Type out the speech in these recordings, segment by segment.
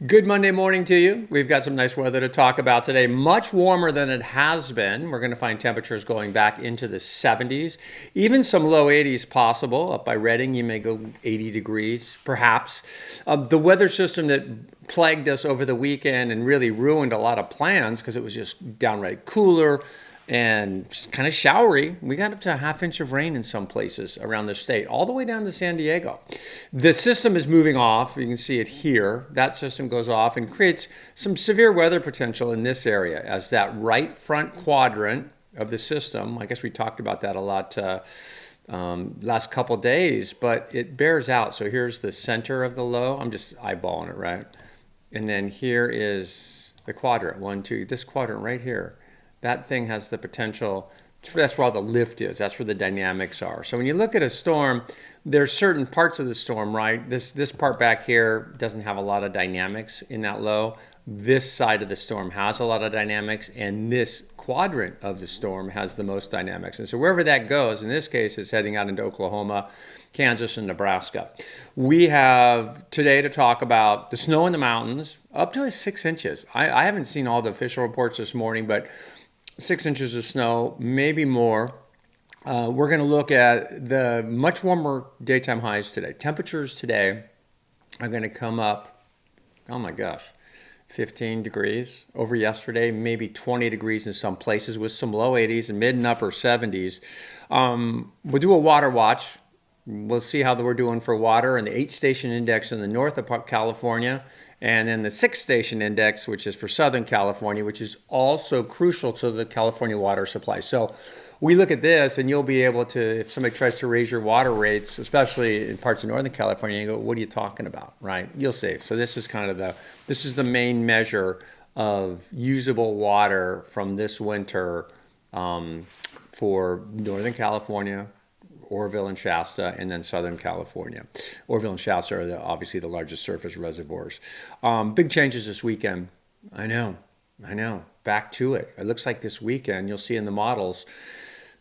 Good Monday morning to you. We've got some nice weather to talk about today. Much warmer than it has been. We're going to find temperatures going back into the 70s, even some low 80s possible. Up by Redding, you may go 80 degrees, perhaps. The weather system that plagued us over the weekend and really ruined a lot of plans because it was just downright cooler and kind of showery. We got up to a half inch of rain in some places around the state, all the way down to San Diego. The system is moving off. You can see it here. That system goes off and creates some severe weather potential in this area as that right front quadrant of the system. I guess we talked about that a lot last couple days, but it bears out. So here's the center of the low. I'm just eyeballing it, right? And then here is the quadrant, 1, 2, this quadrant right here. That thing has the potential, that's where all the lift is, that's where the dynamics are. So when you look at a storm, there's certain parts of the storm, right? This part back here doesn't have a lot of dynamics in that low. This side of the storm has a lot of dynamics, and this quadrant of the storm has the most dynamics. And so wherever that goes, in this case, it's heading out into Oklahoma, Kansas, and Nebraska. We have today to talk about the snow in the mountains, up to 6 inches. I haven't seen all the official reports this morning, but 6 inches of snow, maybe more. We're going to look at the much warmer daytime highs today. Temperatures today are going to come up, oh my gosh, 15 degrees over yesterday, maybe 20 degrees in some places with some low 80s and mid and upper 70s. We'll do a water watch. We'll see how we're doing for water and the 8-station index in the north of California. And then the 6-station index, which is for Southern California, which is also crucial to the California water supply. So we look at this and you'll be able to, if somebody tries to raise your water rates, especially in parts of Northern California, you go, what are you talking about, right? You'll see. So this is kind of this is the main measure of usable water from this winter for Northern California, Oroville and Shasta, and then Southern California. Oroville and Shasta are obviously the largest surface reservoirs. Big changes this weekend. I know. Back to it. It looks like this weekend, you'll see in the models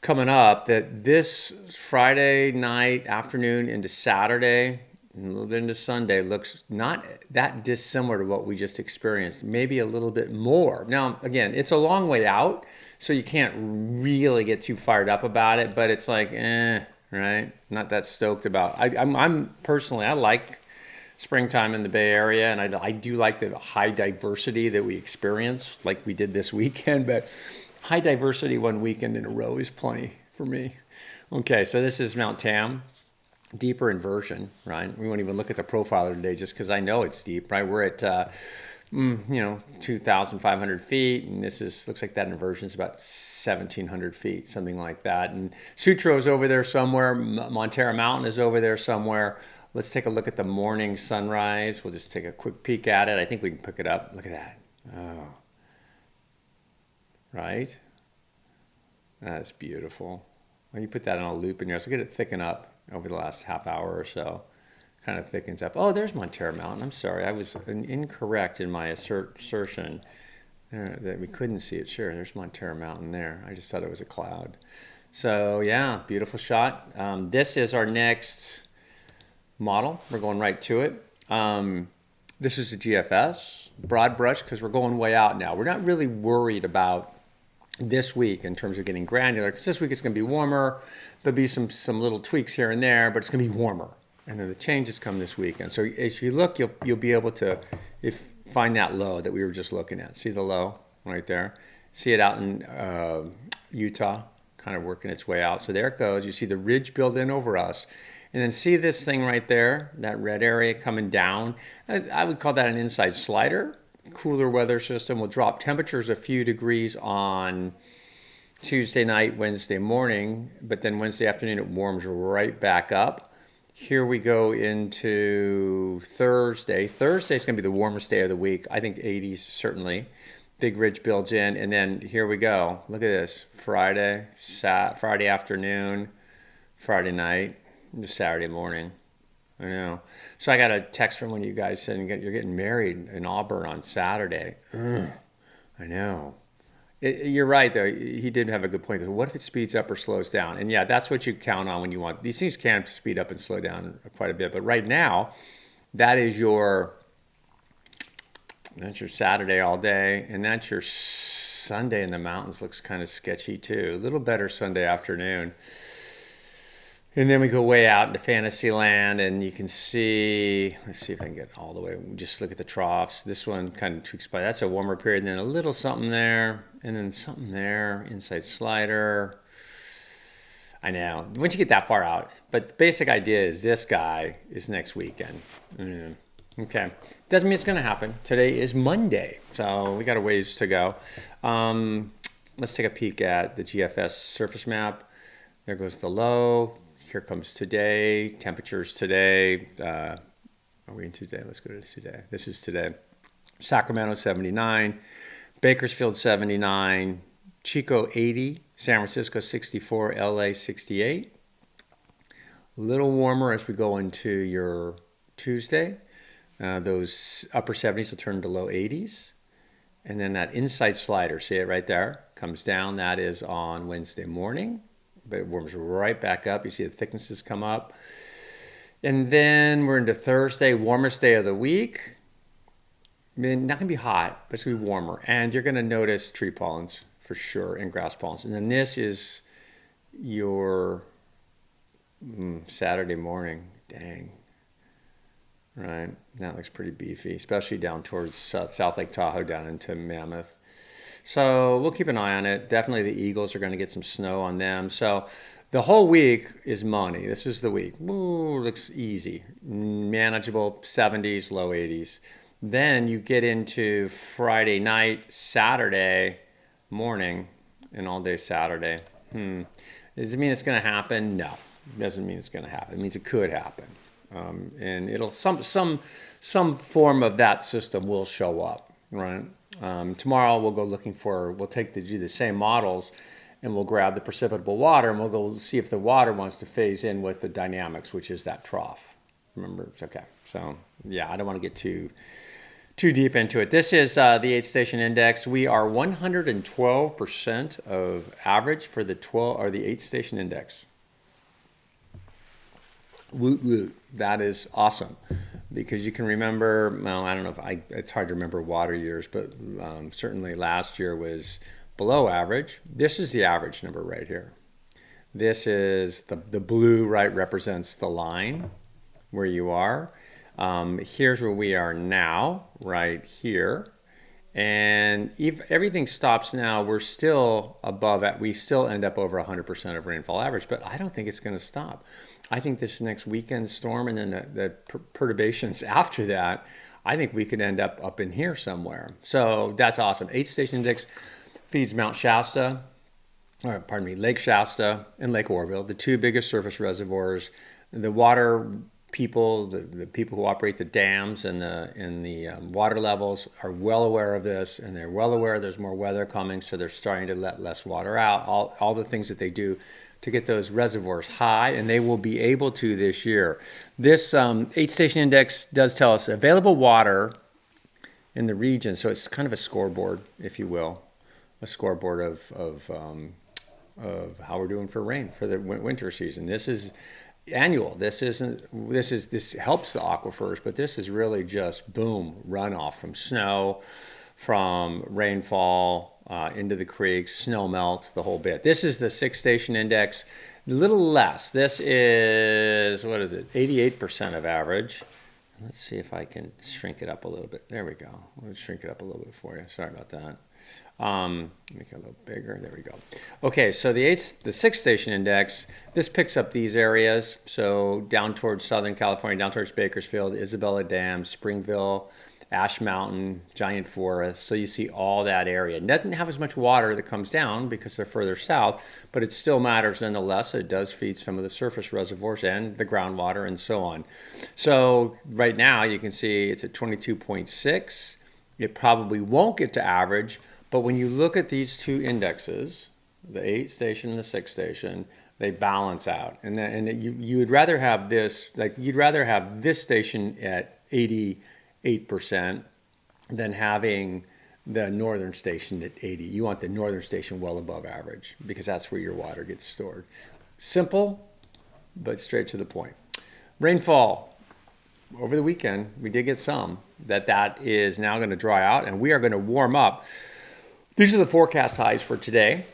coming up that this Friday night, afternoon into Saturday, and a little bit into Sunday looks not that dissimilar to what we just experienced, maybe a little bit more. Now, again, it's a long way out, so you can't really get too fired up about it, but it's like, right? Not that stoked about. I'm personally, I like springtime in the Bay Area, and I do like the high diversity that we experience, like we did this weekend, but high diversity one weekend in a row is plenty for me. Okay, so this is Mount Tam, deeper inversion, right? We won't even look at the profiler today just because I know it's deep, right? We're at 2,500 feet, and looks like that inversion is about 1,700 feet, something like that. And Sutro's over there somewhere. Montera Mountain is over there somewhere. Let's take a look at the morning sunrise. We'll just take a quick peek at it. I think we can pick it up. Look at that. Oh, right? That's beautiful. When you put that on a loop in here, so get it thicken up over the last half hour or so. Kind of thickens up. Oh, there's Montera Mountain. I'm sorry, I was incorrect in my assertion that we couldn't see it. Sure, there's Montera Mountain there. I just thought it was a cloud. So yeah, beautiful shot. This is our next model. We're going right to it. This is a GFS, broad brush, because we're going way out now. We're not really worried about this week in terms of getting granular, because this week it's going to be warmer. There'll be some little tweaks here and there, but it's going to be warmer. And then the changes come this weekend. So if you look, you'll be able to find that low that we were just looking at. See the low right there? See it out in Utah, kind of working its way out. So there it goes. You see the ridge build in over us. And then see this thing right there, that red area coming down. I would call that an inside slider. Cooler weather system will drop temperatures a few degrees on Tuesday night, Wednesday morning. But then Wednesday afternoon, it warms right back up. Here we go into Thursday. Thursday's going to be the warmest day of the week. I think 80s certainly. Big ridge builds in, and then here we go. Look at this. Friday afternoon, Friday night, just Saturday morning. I know. So I got a text from one of you guys saying you're getting married in Auburn on Saturday. Ugh, I know. You're right, though. He did have a good point. Because what if it speeds up or slows down? And yeah, that's what you count on when you want. These things can speed up and slow down quite a bit. But right now, that is your That's your Saturday all day, and that's your Sunday in the mountains. Looks kind of sketchy too. A little better Sunday afternoon. And then we go way out into Fantasyland, and you can see, let's see if I can get all the way, just look at the troughs. This one kind of tweaks by, that's a warmer period, and then a little something there, and then something there, inside slider. I know, once you get that far out, but the basic idea is this guy is next weekend. Okay, doesn't mean it's going to happen. Today is Monday, so we got a ways to go. Let's take a peek at the GFS surface map. There goes the low. Here comes today, temperatures today. Are we in today? Let's go to today. This is today. Sacramento 79, Bakersfield 79, Chico 80, San Francisco 64, LA 68. A little warmer as we go into your Tuesday. Those upper 70s will turn to low 80s. And then that inside slider, see it right there, comes down. That is on Wednesday morning. But it warms right back up. You see the thicknesses come up. And then we're into Thursday, warmest day of the week. I mean, not going to be hot, but it's going to be warmer. And you're going to notice tree pollens for sure and grass pollens. And then this is your Saturday morning. Dang. Right. That looks pretty beefy, especially down towards South Lake Tahoe, down into Mammoth. So we'll keep an eye on it. Definitely the Eagles are going to get some snow on them. So the whole week is money. This is the week. Ooh, looks easy. Manageable, 70s, low 80s. Then you get into Friday night, Saturday morning, and all day Saturday. Does it mean it's going to happen? No. It doesn't mean it's going to happen. It means it could happen. And it'll some form of that system will show up, right? Tomorrow we'll go looking for, we'll do the same models and we'll grab the precipitable water and we'll go see if the water wants to phase in with the dynamics, which is that trough. Remember? Okay. So yeah, I don't want to get too deep into it. This is the 8-station index. We are 112% of average for the 8-station index. Woot woot. That is awesome. Because you can remember, well, I don't know it's hard to remember water years, but certainly last year was below average. This is the average number right here. This is the blue, right, represents the line where you are. Here's where we are now, right here. And if everything stops now, we're still above it. We still end up over 100% of rainfall average, but I don't think it's going to stop. I think this next weekend storm and then the perturbations after that, I think we could end up in here somewhere. So that's awesome. 8-station index feeds Lake Shasta and Lake Oroville, the two biggest surface reservoirs. The water people, the people who operate the dams and the water levels are well aware of this, and they're well aware there's more weather coming, so they're starting to let less water out. All the things that they do to get those reservoirs high, and they will be able to this year. This 8-station index does tell us available water in the region, so it's kind of a scoreboard, if you will, a scoreboard of how we're doing for rain for the winter season. This is annual. This helps the aquifers, but this is really just boom runoff from snow, from rainfall. Into the creeks, snow melt, the whole bit. This is the 6-station index, a little less. This is, 88% of average. Let's see if I can shrink it up a little bit. There we go. Let's shrink it up a little bit for you. Sorry about that. Make it a little bigger. There we go. Okay, so the 6-station index, this picks up these areas. So down towards Southern California, down towards Bakersfield, Isabella Dam, Springville, Ash Mountain, Giant Forest. So you see all that area. It doesn't have as much water that comes down because they're further south, but it still matters nonetheless. It does feed some of the surface reservoirs and the groundwater and so on. So right now you can see it's at 22.6. It probably won't get to average, but when you look at these two indexes, the 8-station and the 6-station, they balance out. And you would rather have this, you'd rather have this station at 88% than having the northern station at 80. You want the northern station well above average because that's where your water gets stored. Simple, but straight to the point. Rainfall. over the weekend, we did get some, that is now going to dry out, and we are going to warm up. These are the forecast highs for today.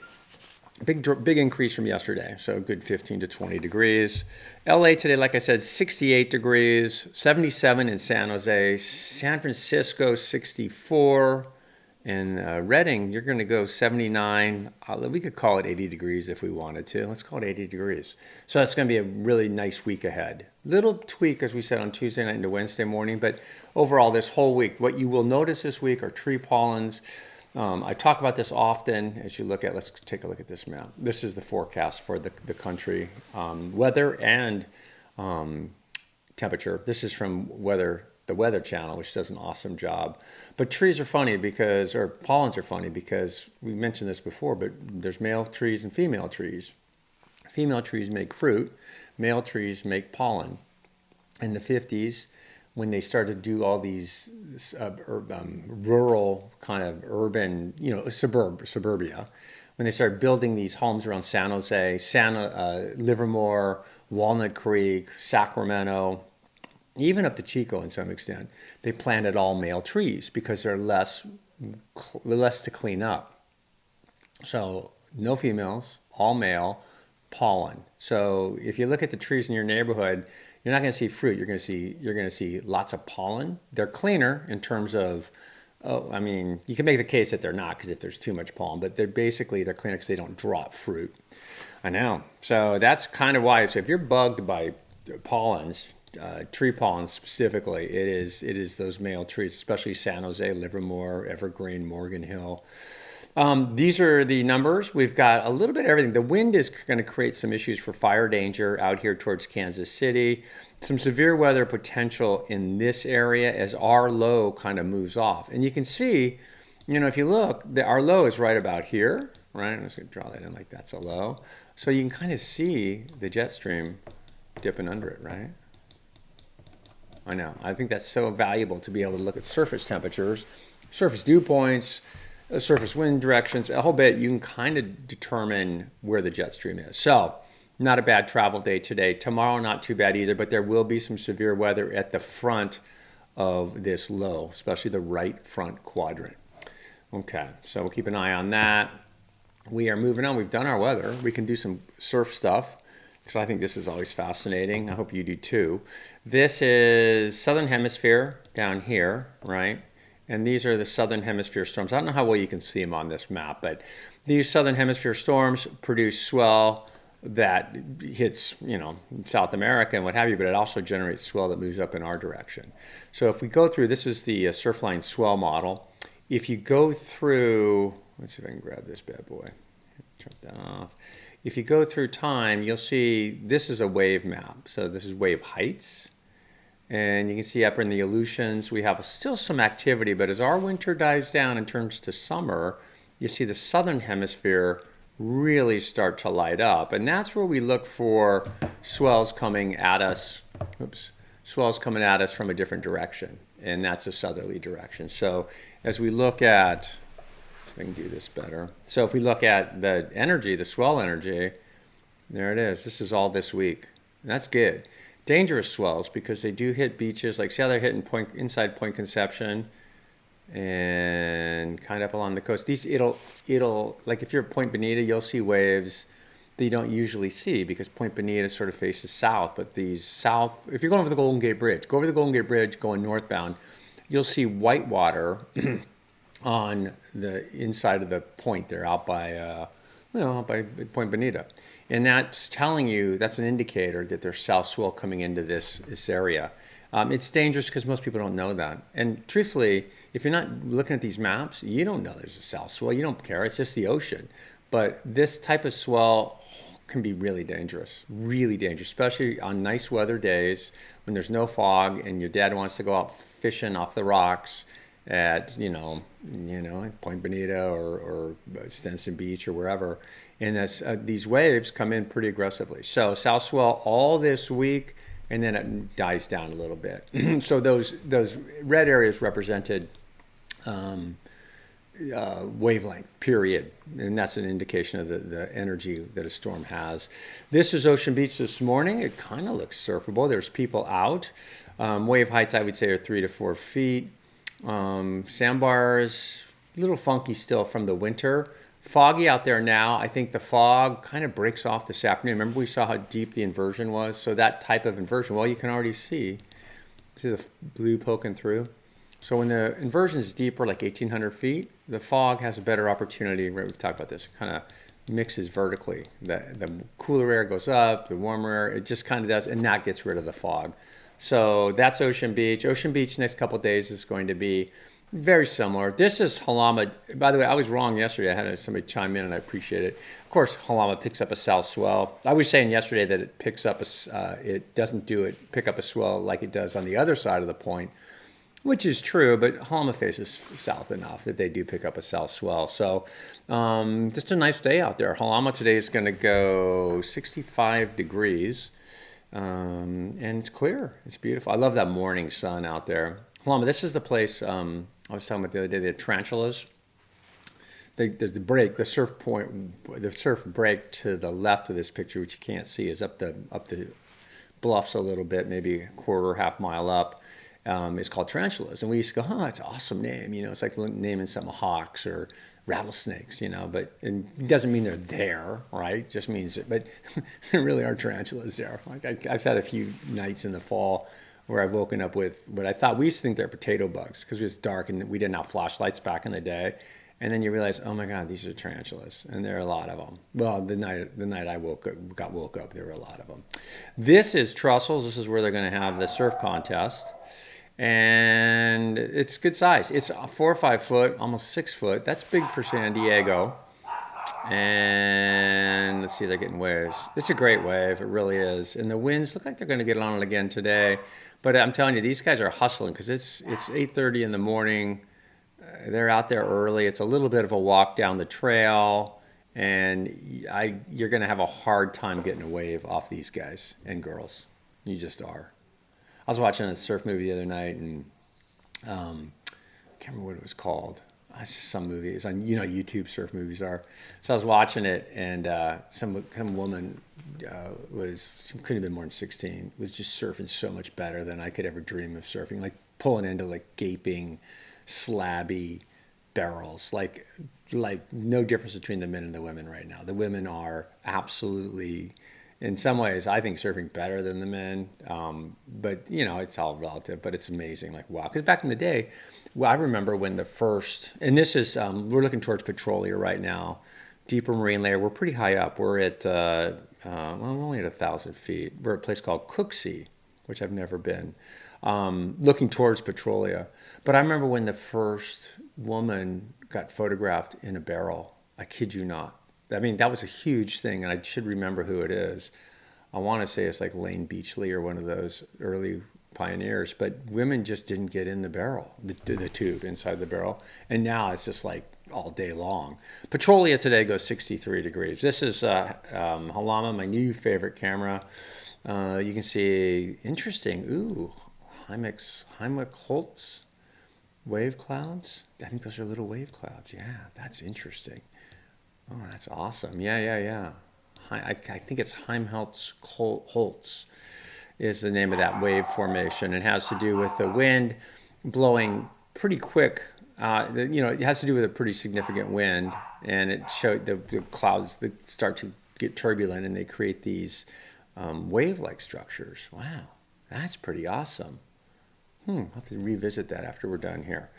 Big increase from yesterday, so a good 15 to 20 degrees. LA today, like I said, 68 degrees, 77 in San Jose, San Francisco 64, and Redding, you're going to go 79. We could call it 80 degrees if we wanted to. Let's call it 80 degrees. So it's going to be a really nice week ahead. Little tweak, as we said, on Tuesday night into Wednesday morning, but overall this whole week, what you will notice this week are tree pollens. I talk about this often as you look at, let's take a look at this map. This is the forecast for the country, weather and temperature. This is from the Weather Channel, which does an awesome job. But trees are funny or pollens are funny because we mentioned this before, but there's male trees and female trees. Female trees make fruit, male trees make pollen. In the 50s, when they started to do all these rural kind of urban, suburbia, when they started building these homes around San Jose, Livermore, Walnut Creek, Sacramento, even up to Chico in some extent, they planted all male trees because they're less to clean up. So no females, all male, pollen. So if you look at the trees in your neighborhood, you're not going to see fruit. You're going to see lots of pollen. They're cleaner in terms of, you can make the case that they're not because if there's too much pollen, but they're cleaner because they don't drop fruit. I know. So that's kind of why. So if you're bugged by pollens, tree pollens specifically, it is those male trees, especially San Jose, Livermore, Evergreen, Morgan Hill. These are the numbers. We've got a little bit of everything. The wind is going to create some issues for fire danger out here towards Kansas City. Some severe weather potential in this area as our low kind of moves off. And you can see, if you look, our low is right about here, right? I'm just going to draw that in like that's a low. So you can kind of see the jet stream dipping under it, right? I know. I think that's so valuable to be able to look at surface temperatures, surface dew points, surface wind directions, a whole bit. You can kind of determine where the jet stream is. So not a bad travel day today. Tomorrow, not too bad either, but there will be some severe weather at the front of this low, especially the right front quadrant. Okay, so we'll keep an eye on that. We are moving on. We've done our weather. We can do some surf stuff because I think this is always fascinating. I hope you do too. This is Southern Hemisphere down here, right? And these are the Southern Hemisphere storms. I don't know how well you can see them on this map, but these Southern Hemisphere storms produce swell that hits, South America and what have you, but it also generates swell that moves up in our direction. So if we go through, this is the Surfline swell model. If you go through, let's see if I can grab this bad boy. Turn that off. If you go through time, you'll see this is a wave map. So this is wave heights. And you can see up in the Aleutians, we have still some activity, but as our winter dies down and turns to summer, you see the Southern Hemisphere really start to light up. And that's where we look for swells coming at us. Swells coming at us from a different direction. And that's a southerly direction. So as we look at, see if I can do this better. So if we look at the energy, the swell energy, there it is. This is all this week. And that's good. Dangerous swells because they do hit beaches. Like see how they're hitting inside Point Conception and kind of up along the coast. It'll like if you're at Point Bonita, you'll see waves that you don't usually see because Point Bonita sort of faces south. But these south, if you're going over the Golden Gate Bridge, go over the Golden Gate Bridge going northbound, you'll see white water on the inside of the point there out by by Point Bonita. And that's telling you, that's an indicator that there's south swell coming into this area. It's dangerous because most people don't know that. And truthfully, if you're not looking at these maps, you don't know there's a south swell. You don't care. It's just the ocean. But this type of swell can be really dangerous, especially on nice weather days when there's no fog and your dad wants to go out fishing off the rocks at, Point Bonita or Stinson Beach or wherever. And these waves come in pretty aggressively. So south swell all this week, and then it dies down a little bit. So those red areas represented wavelength, period. And that's an indication of the energy that a storm has. This is Ocean Beach this morning. It kind of looks surfable. There's people out. Wave heights, I would say, are 3 to 4 feet. Sandbars, a little funky still from the winter. Foggy out there now. I think the fog kind of breaks off this afternoon. Remember we saw how deep the inversion was? So that type of inversion, well, you can already see the blue poking through. So when the inversion is deeper, like 1,800 feet, the fog has a better opportunity. We've talked about this. It kind of mixes vertically. The cooler air goes up, the warmer air, it just kind of does, and that gets rid of the fog. So that's Ocean Beach. Ocean Beach next couple of days is going to be very similar. This is Halama. By the way, I was wrong yesterday. I had somebody chime in, and I appreciate it. Of course, Halama picks up a south swell. I was saying yesterday that it picks up it doesn't pick up a swell like it does on the other side of the point, which is true, but Halama faces south enough that they do pick up a south swell. So just a nice day out there. Halama today is going to go 65 degrees, and it's clear. It's beautiful. I love that morning sun out there. Halama, this is the place I was talking about the other day, the tarantulas. There's the break, the surf break to the left of this picture, which you can't see, is up the bluffs a little bit, maybe a quarter, half mile up. It's called tarantulas, and we used to go, oh, that's an awesome name. It's like naming some hawks or rattlesnakes, but it doesn't mean they're there, right? It just means it, but there really are tarantulas there. Like I've had a few nights in the fall where I've woken up with what I thought, we used to think they're potato bugs because it was dark and we didn't have flashlights back in the day. And then you realize, oh my God, these are tarantulas, and there are a lot of them. Well, the night I woke up, there were a lot of them. This is Trestles. This is where they're going to have the surf contest. And it's good size. It's 4 or 5 foot, almost 6 foot. That's big for San Diego. And let's see, they're getting waves. It's a great wave, it really is. And the winds look like they're going to get on it again today. But I'm telling you, these guys are hustling because it's 8:30 in the morning. They're out there early. It's a little bit of a walk down the trail, and you're going to have a hard time getting a wave off these guys and girls. You just are. I was watching a surf movie the other night, and I can't remember what it was called. It's just some movie. It's on, YouTube surf movies are. So I was watching it, and some woman she couldn't have been more than 16, was just surfing so much better than I could ever dream of surfing, like pulling into like gaping, slabby barrels, like no difference between the men and the women right now. The women are absolutely, in some ways, I think surfing better than the men, but it's all relative. But it's amazing, like wow. Because back in the day, I remember when the first, and this is we're looking towards Trulia right now, deeper marine layer. We're pretty high up. We're at we're only at 1,000 feet. We're at a place called Cooksey, which I've never been. Looking towards Trulia. But I remember when the first woman got photographed in a barrel. I kid you not. I mean, that was a huge thing, and I should remember who it is. I want to say it's like Lane Beachley or one of those early pioneers, but women just didn't get in the barrel, the tube inside the barrel. And now it's just like all day long. Trulia today goes 63 degrees. This is Halama, my new favorite camera. You can see, interesting, Heimlich Holtz wave clouds. I think those are little wave clouds. Yeah, that's interesting. Oh, that's awesome. Yeah. I think it's Heimlich Holtz is the name of that wave formation. It has to do with the wind blowing pretty quick. It has to do with a pretty significant wind, and it showed the clouds that start to get turbulent, and they create these wave-like structures. Wow, that's pretty awesome. I'll have to revisit that after we're done here.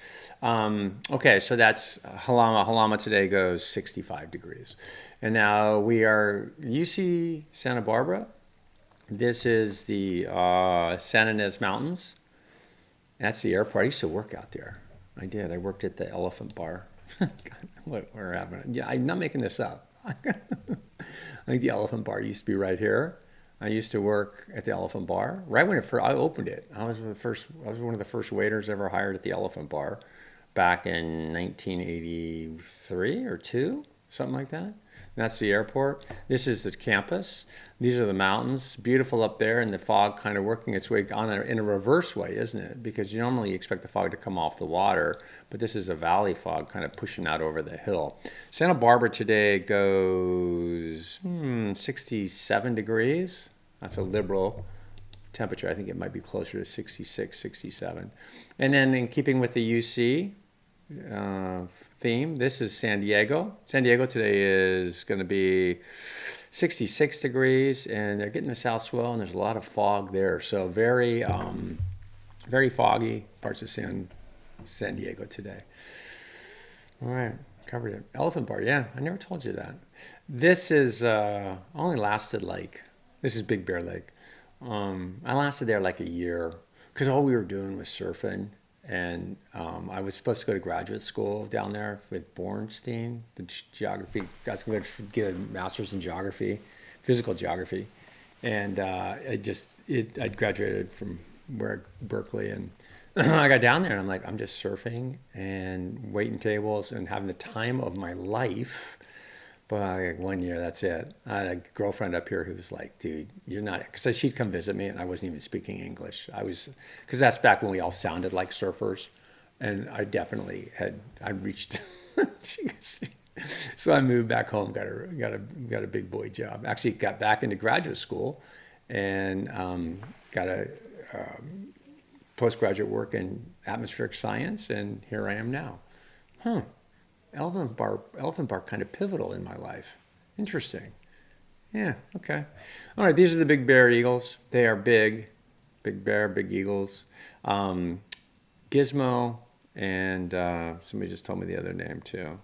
Okay, so that's Halama. Halama today goes 65 degrees. And now you see Santa Barbara? This is the Santa Ynez Mountains. That's the airport. I used to work out there. I did. I worked at the Elephant Bar. God, we're having. Yeah, I'm not making this up. I think the Elephant Bar used to be right here. I used to work at the Elephant Bar right when I opened it. I was one of the first waiters ever hired at the Elephant Bar back in 1983 or 2, something like that. That's the airport. This is the campus. These are the mountains. Beautiful up there, and the fog kind of working its way on in a reverse way, isn't it? Because you normally expect the fog to come off the water, but this is a valley fog kind of pushing out over the hill. Santa Barbara today goes 67 degrees. That's a liberal temperature. I think it might be closer to 66, 67. And then in keeping with the UC theme, this is San Diego. San Diego today is going to be 66 degrees, and they're getting the South Swell, and there's a lot of fog there. So very, very foggy parts of San Diego today. All right, covered it. Elephant Bar, yeah, I never told you that. This is only lasted this is Big Bear Lake. I lasted there like a year because all we were doing was surfing. And I was supposed to go to graduate school down there with Bornstein, the geography. I was going to get a master's in geography, physical geography. And I graduated from Berkeley, and I got down there, and I'm like, I'm just surfing and waiting tables and having the time of my life. But 1 year, that's it. I had a girlfriend up here who was like, dude, you're not, because she'd come visit me and I wasn't even speaking English. Because that's back when we all sounded like surfers. And I definitely I reached, so I moved back home, got a big boy job. Actually got back into graduate school and got a postgraduate work in atmospheric science. And here I am now. Elephant bar kind of pivotal in my life. Interesting. Yeah, okay. All right, these are the Big Bear Eagles. They are big. Big Bear, big Eagles. Gizmo, and somebody just told me the other name too.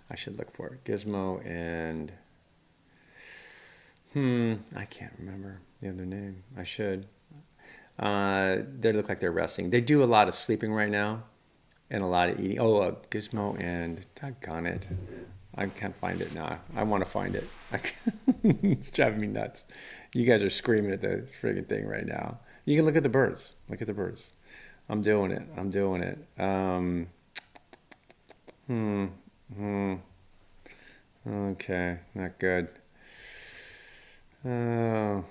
I should look for it. Gizmo and, I can't remember the other name. I should. They look like they're resting. They do a lot of sleeping right now. And a lot of eating. Gizmo and, doggone it. I can't find it now. I want to find it. It's driving me nuts. You guys are screaming at the friggin' thing right now. You can look at the birds. Look at the birds. I'm doing it. Okay, not good. Oh,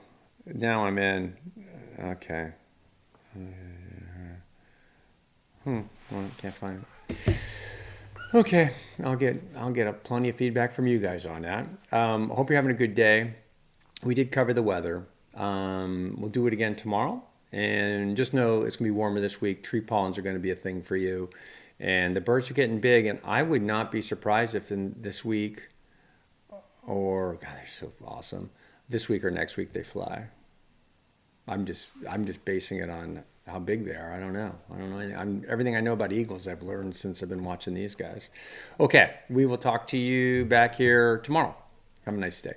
now I'm in. Okay. Well, can't find it. Okay, I'll get plenty of feedback from you guys on that. Hope you're having a good day. We did cover the weather. We'll do it again tomorrow. And just know it's going to be warmer this week. Tree pollens are going to be a thing for you. And the birds are getting big. And I would not be surprised if in this week God, they're so awesome. This week or next week they fly. I'm just basing it on how big they are. I don't know anything. Everything I know about eagles I've learned since I've been watching these guys. Okay, we will talk to you back here tomorrow. Have a nice day.